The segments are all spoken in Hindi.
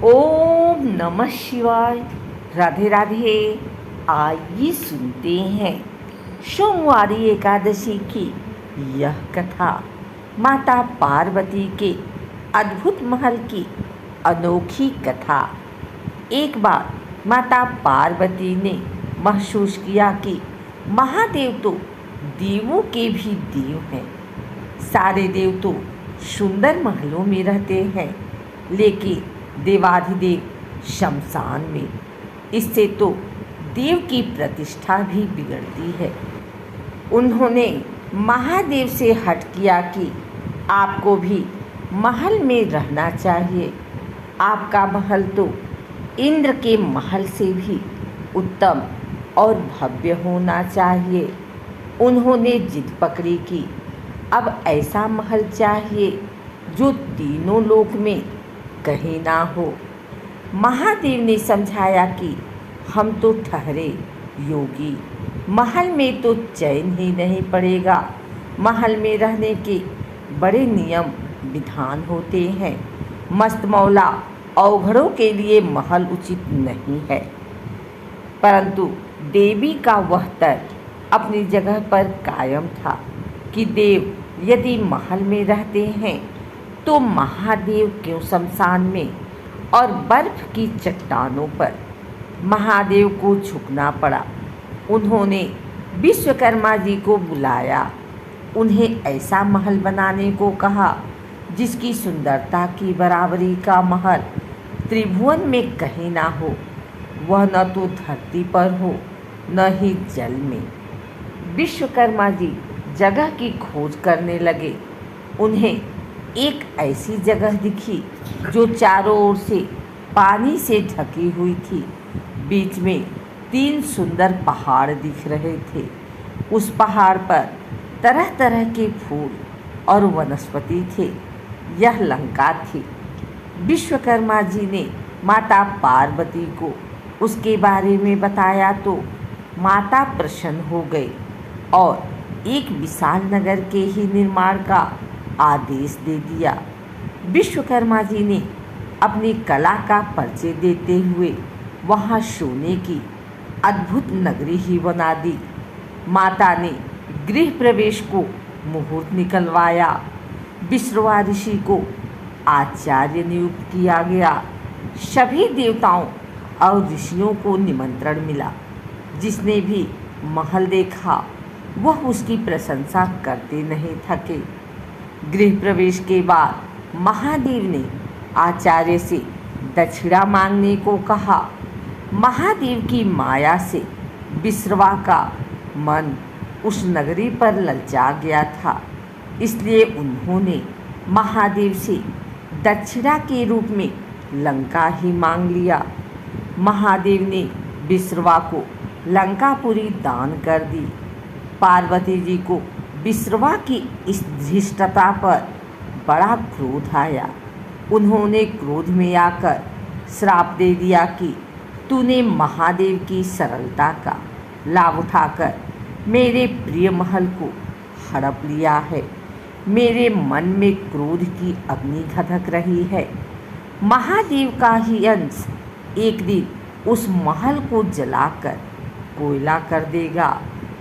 ओम नमः शिवाय। राधे राधे। आइए सुनते हैं सोमवारी एकादशी की यह कथा, माता पार्वती के अद्भुत महल की अनोखी कथा। एक बार माता पार्वती ने महसूस किया कि महादेव तो देवों के भी देव हैं। सारे देव तो सुंदर महलों में रहते हैं, लेकिन देवाधिदेव शमशान में। इससे तो देव की प्रतिष्ठा भी बिगड़ती है। उन्होंने महादेव से हट किया कि आपको भी महल में रहना चाहिए। आपका महल तो इंद्र के महल से भी उत्तम और भव्य होना चाहिए। उन्होंने जिद पकड़ी कि अब ऐसा महल चाहिए जो तीनों लोक में कहीं ना हो। महादेव ने समझाया कि हम तो ठहरे योगी, महल में तो चैन ही नहीं पड़ेगा। महल में रहने के बड़े नियम विधान होते हैं। मस्त मौला अवघड़ों के लिए महल उचित नहीं है। परंतु देवी का वह तर्क अपनी जगह पर कायम था कि देव यदि महल में रहते हैं तो महादेव क्यों शमशान में और बर्फ की चट्टानों पर। महादेव को झुकना पड़ा। उन्होंने विश्वकर्मा जी को बुलाया। उन्हें ऐसा महल बनाने को कहा जिसकी सुंदरता की बराबरी का महल त्रिभुवन में कहीं ना हो। वह न तो धरती पर हो न ही जल में। विश्वकर्मा जी जगह की खोज करने लगे। उन्हें एक ऐसी जगह दिखी जो चारों ओर से पानी से ढकी हुई थी। बीच में 3 सुंदर पहाड़ दिख रहे थे। उस पहाड़ पर तरह तरह के फूल और वनस्पति थे। यह लंका थी। विश्वकर्मा जी ने माता पार्वती को उसके बारे में बताया तो माता प्रसन्न हो गई और एक विशाल नगर के ही निर्माण का आदेश दे दिया। विश्वकर्मा जी ने अपनी कला का परिचय देते हुए वहाँ सोने की अद्भुत नगरी ही बना दी। माता ने गृह प्रवेश को मुहूर्त निकलवाया। विश्रवा ऋषि को आचार्य नियुक्त किया गया। सभी देवताओं और ऋषियों को निमंत्रण मिला। जिसने भी महल देखा वह उसकी प्रशंसा करते नहीं थके। गृह प्रवेश के बाद महादेव ने आचार्य से दक्षिणा मांगने को कहा। महादेव की माया से विश्रवा का मन उस नगरी पर ललचा गया था। इसलिए उन्होंने महादेव से दक्षिणा के रूप में लंका ही मांग लिया। महादेव ने विश्रवा को लंकापुरी दान कर दी। पार्वती जी को विश्रवा की इस धृष्टता पर बड़ा क्रोध आया। उन्होंने क्रोध में आकर श्राप दे दिया कि तूने महादेव की सरलता का लाभ उठाकर मेरे प्रिय महल को हड़प लिया है। मेरे मन में क्रोध की अग्नि धधक रही है। महादेव का ही अंश एक दिन उस महल को जलाकर कोयला कर देगा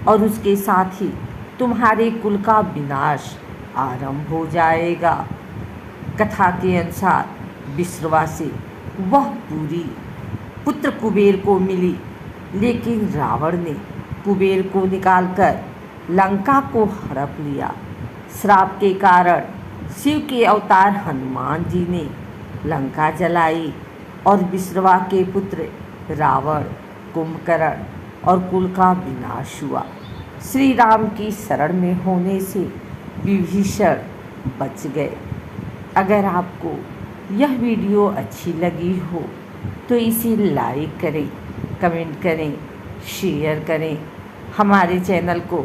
और उसके साथ ही तुम्हारे कुल का विनाश आरंभ हो जाएगा। कथा के अनुसार विश्रवा से वह पूरी पुत्र कुबेर को मिली, लेकिन रावण ने कुबेर को निकालकर लंका को हड़प लिया। श्राप के कारण शिव के अवतार हनुमान जी ने लंका जलाई और विश्रवा के पुत्र रावण, कुंभकर्ण और कुल का विनाश हुआ। श्री राम की शरण में होने से विभीषण बच गए। अगर आपको यह वीडियो अच्छी लगी हो तो इसे लाइक करें, कमेंट करें, शेयर करें। हमारे चैनल को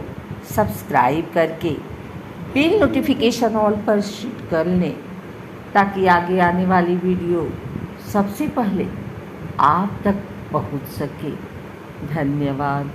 सब्सक्राइब करके बेल नोटिफिकेशन ऑल पर सेट कर लें ताकि आगे आने वाली वीडियो सबसे पहले आप तक पहुंच सके। धन्यवाद।